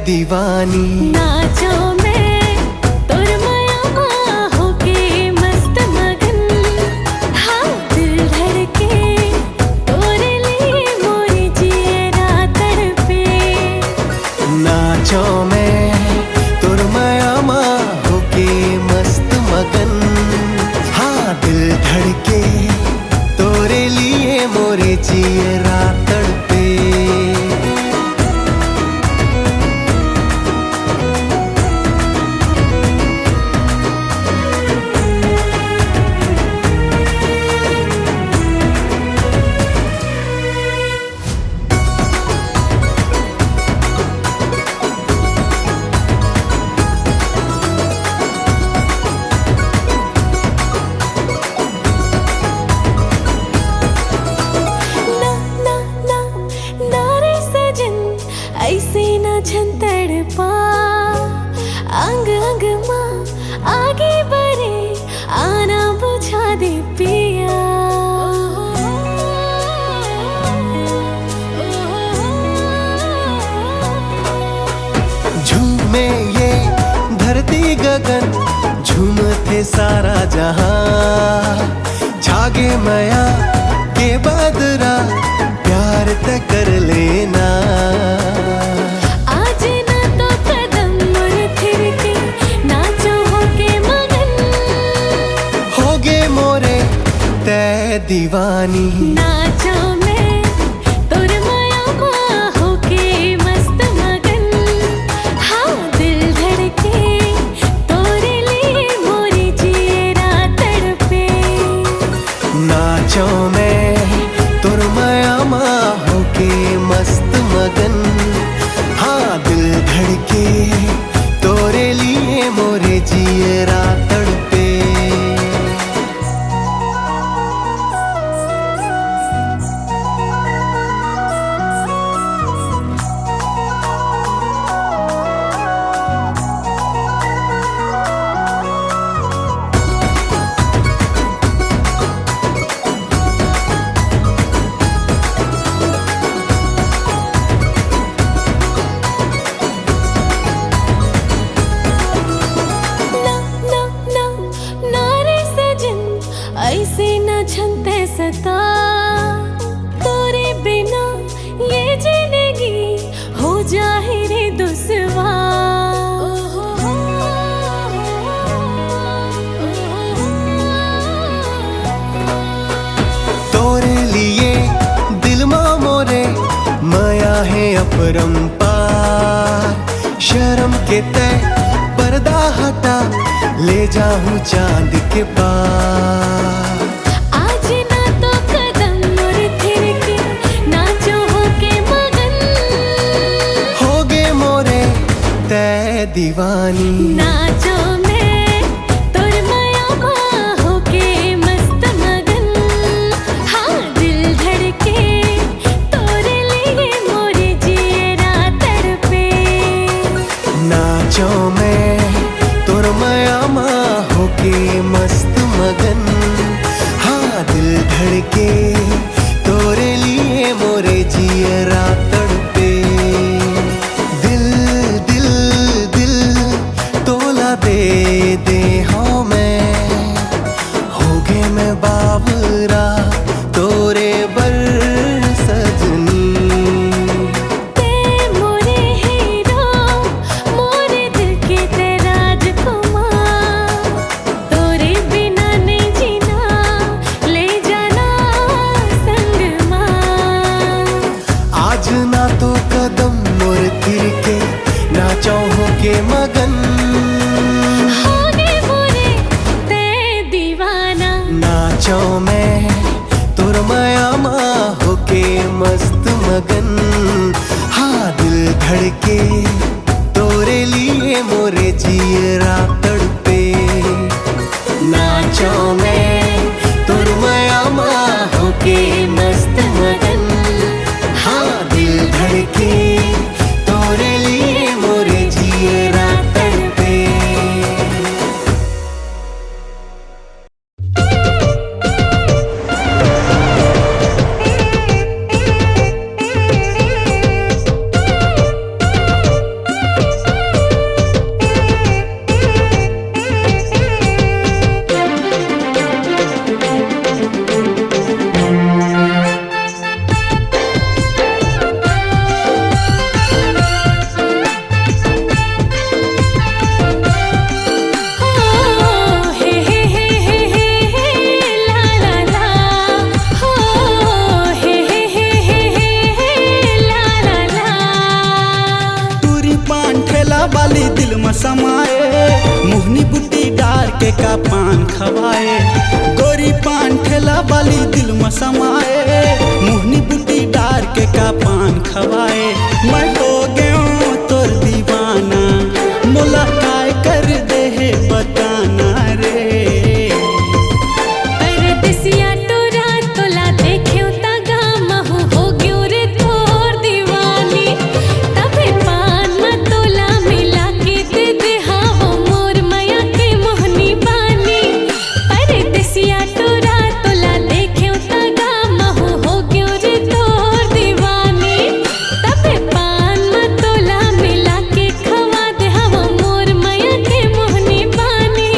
दीवानी। नाचो में तोर माया होके मस्त मगन, हाँ दिल धड़के तोरे लिए मोरी जियरा तड़पे। नाचो में तोर माया होके मस्त मगन, हाँ दिल धड़के तोरे लिए मोरे जियरा तड़पे। ऐसे न झंतड़ पा, अंग अंग माँ आगे बढ़े, आना बुझा दे पिया। झूमे ये धरती गगन, झूमते सारा जहां, जागे माया के बदरा, प्यार ते कर लेना। आज ना तो कदम मुड़ फिर के नाचो होके मगन, होगे मोरे ते दीवानी। नाचो में तोर माया होके मस्त मगन, हाँ दिल धड़के तोरे लिए मोरी जियरा तड़पे। नाचो में तोर माया होके मस्त मगन, हाँ दिल धड़के तोरे लिए मोरे जियरा तड़पे। ऐसे न झंते सता, तोरे बिना ये जिंदगी हो जाए रे दुश्वार। तोरे लिए दिल माँ मोरे माया है अपरंपार, शर्म के तय पर्दा हटा, ले जाऊं चांद के पार। आज ना तो कदम मुड़ फिर के नाचो होके मगन, होगे मोरे ते दीवानी। नाचो में तोर माया होके मस्त मगन, हाँ दिल धड़के तोरे लिए मोरे जियरा तड़पे। नाचो में तोर माया होके मस्त मगन, हाँ दिल धड़के तोरे लिए मोरे जियरा तड़पे। दिल दिल दिल तोला दे हाँ मैं, होगे मैं बावरा तोरे बर सजनी। ते मोरे हीरो मोरे दिल के ते राजकुमार, तोरे बिना नहीं जीना, ले जाना संग मां। आज ना तो कदम मोर फिर के नाचो होके मगन, होगे मोरे ते दीवाना। नाचो में तोर माया होके मस्त मगन, हाँ दिल धड़के तोरे लिए मोरे जियरा तड़पे। नाचो में तोर माया होके मस्त मगन, हाँ दिल धड़के तोरे लिए मोरे जियरा तड़पे। दिल में समाए, मोहनी बुट्टी डार के का पान खवाए। गोरी पान ठेला वाली दिल में समाए, मोहनी बुट्टी डार के का पान खवाए। मैं हो गयो तोर दीवाना, मोला काय कर दे है बताना रे। परदेसिया टोरा तोला देख्यो तगा महु हो गयो रे तोर दीवानी। तबे पान में तोला मिला के दे दे हावो मोर माया के मोहनी बानी। परदेसिया टोरा तोला देख्यो तगा महु हो गयो रे तोर दीवानी। तबे पान में तोला मिला के खवा दे हावो मोर माया के मोहनी बानी।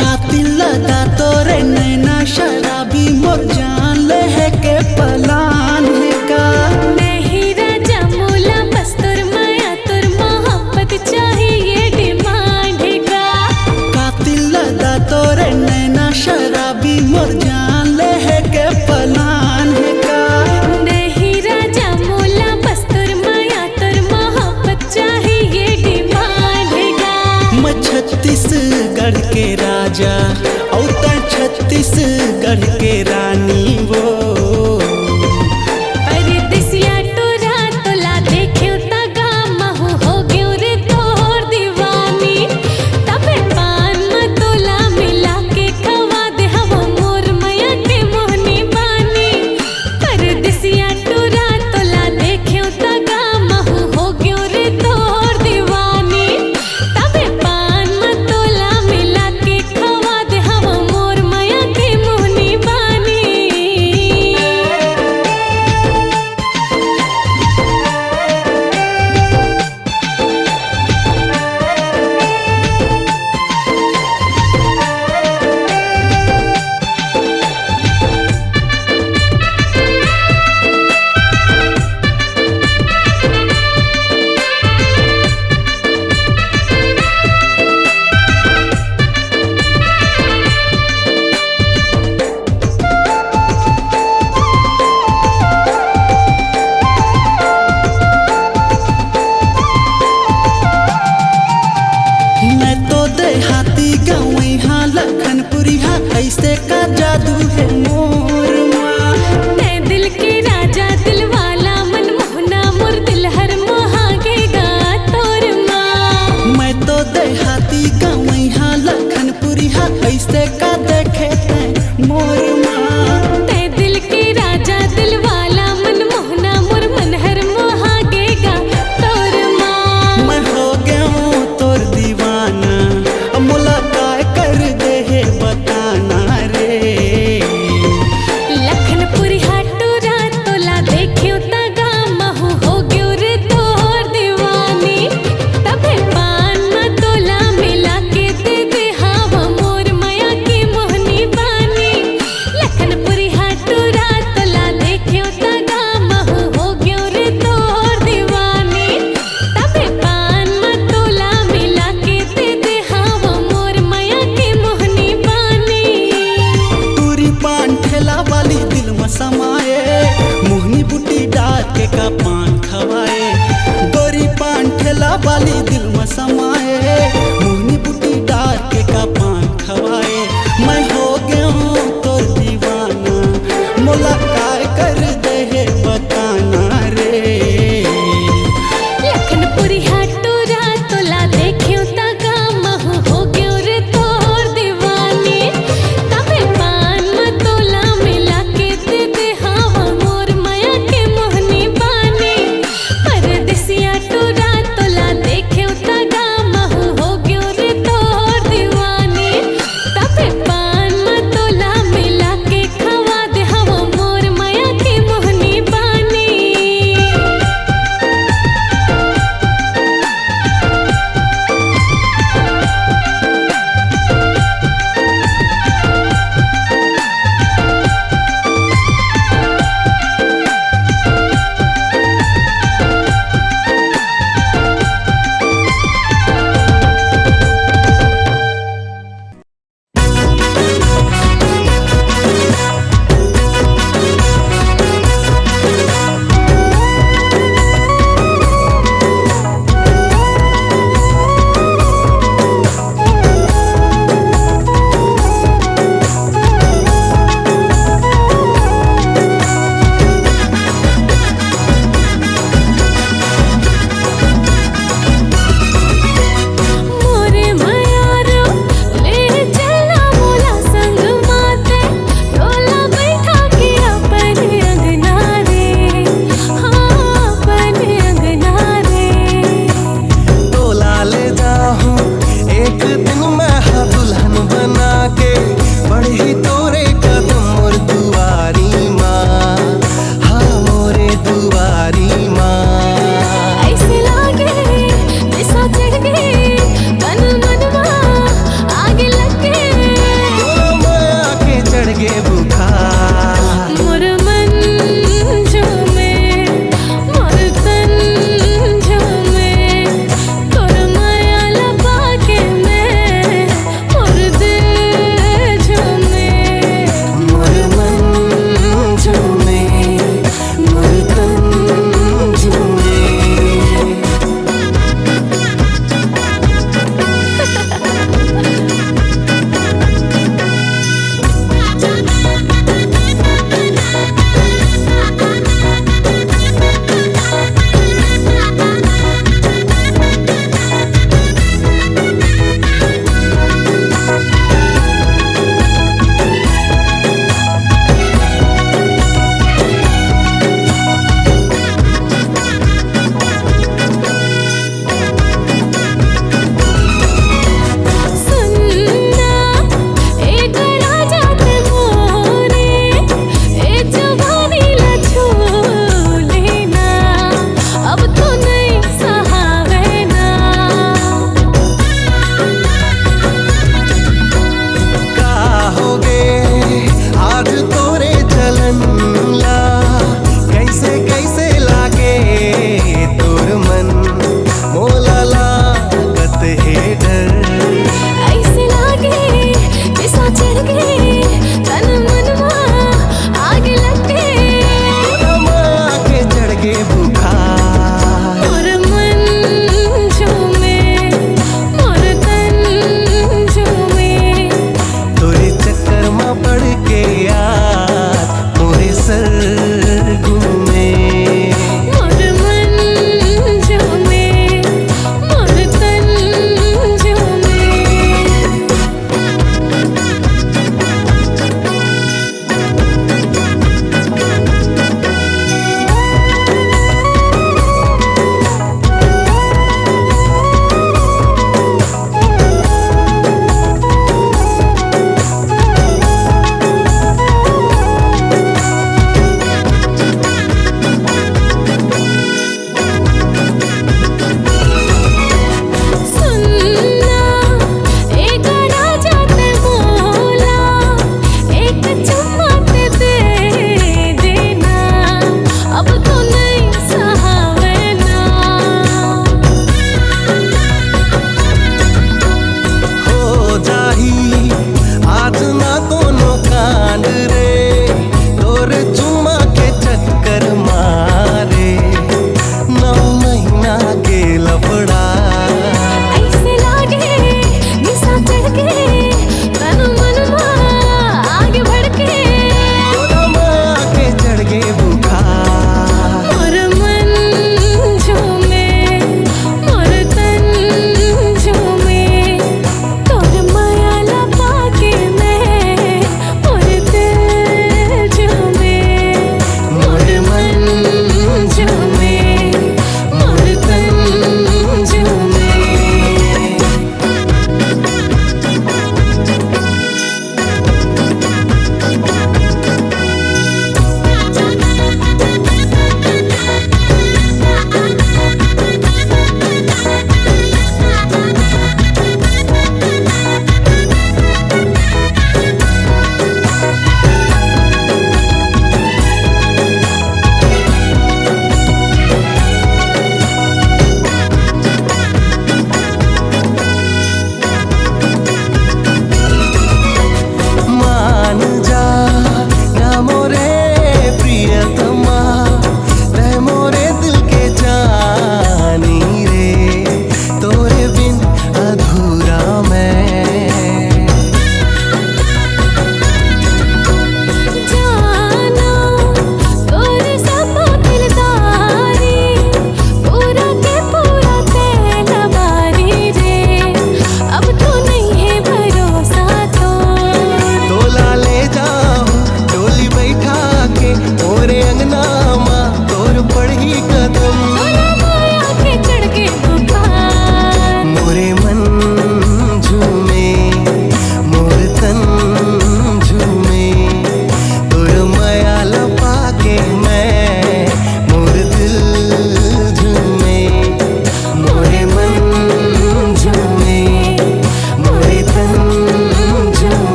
कातिल लगा तोरे नैना शराबी मोर जान ले है के पलान है का। नहीं राजा मोला बस तुर माया तुर मोहब्बत चाहिए डिमांड है का। कातिल लगा तोरे नैना शराबी मोर जान ले है के पलान है का। नहीं राजा मोला बस तुर माया तुर मोहब्बत चाहिए डिमांड है का। मैं छत्तीसगढ़ के राजा और तै छत्तीसगढ़ के रानी वो। परदेसिया टोरा तोला देख्यो तगा महु हो गयो रे तोर दीवानी। तबे पान में तोला मिला के खवा दे हवो मोर माया के मोहनी बानी। परदेसिया टोरा तोला देख्यो तगा महु हो गयो रे तोर दीवानी। तबे पान में तोला मिला के खवा दे हवो मोर माया के मोहनी बानी। मैं तो देहाती गाँव यहाँ लखनपुरी हाँ, ऐसे का जादू है मोर माँ। मैं दिल के राजा दिल वाला मन मोहना मोर दिल हर मोहागेगा तोर माँ। मैं तो देहाती गाँव यहाँ लखनपुरी हाँ, ऐसे का देखे तै मोर माँ। मैं दिल के राजा दिल वाला मन मोहना मोर मन हर मोहागेगा तोर माँ। मैं हो गया हूँ तोर दीवाना, मोला काय कर दे है बताना रे। लखनपुरी हाटोरा तोला देख्यो तगा महु हो गयो रे तोर दीवानी। तबे पान में तोला मिला के दे दे हावो मोर माया के मोहनी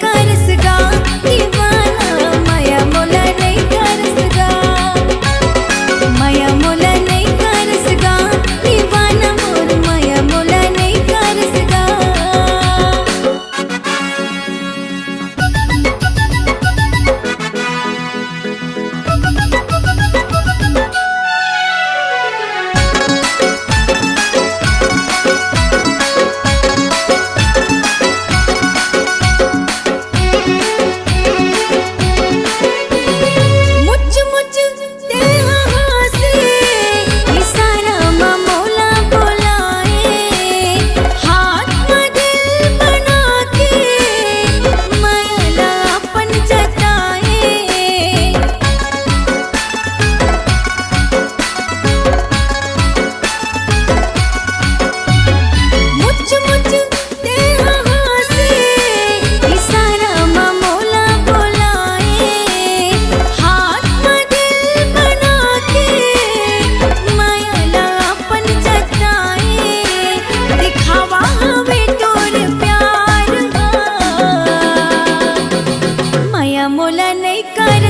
करसगा दीवाना माया मोला नहीं करसगा माया मोला नहीं करसगा दीवाना मोर माया मोला नहीं करसगा मुझ मुझ तेरा हासे इशारा में मौला बुलाए हाथ में दिल बना के माया अपन जताए मुझ मुझ तेरा हासे इशारा में मौला बुलाए हाथ में दिल बना के माया अपन जताए दिखावा हमें तोर प्यार माया मोला नहीं कर